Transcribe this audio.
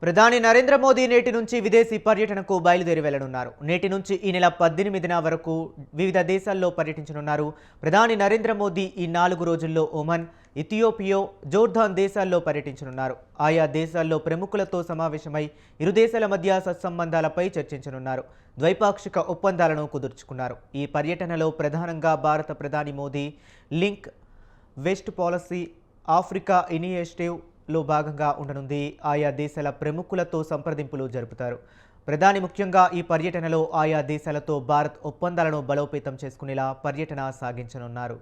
ప్రధాని నరేంద్ర మోదీ నేటి నుంచి విదేశీ పర్యటనకు బయలుదేరి వెళ్లనున్నారు. నేటి నుంచి ఈ నెల 18న వరకు వివిధ దేశాల్లో పర్యటించనున్నారు. ప్రధాని నరేంద్ర మోదీ ఈ 4 రోజుల్లో ఒమన్, ఇథియోపియా, జోర్దాన్ దేశాల్లో పర్యటించనున్నారు. ఆయా దేశాల్లో ప్రముఖులతో సమావేశమై ఇరు దేశాల మధ్య సత్సంబంధాలపై చర్చించనున్నారు. ద్వైపాక్షిక ఒప్పందాలను కుదుర్చుకున్నారు. ఈ పర్యటనలో ప్రధానంగా భారత ప్రధాని Modi link west policy, Africa initiative లో భాగంగా ఉండనుంది. ఆయా దేశాల ప్రముఖులతో సంప్రదింపులు జరుపుతారు. ప్రధాని ముఖ్యంగా ఈ పర్యటనలో ఆయా దేశాలతో భారత్ ఒప్పందాలను బలోపేతం చేసుకునేలా పర్యటన సాగించనున్నారు.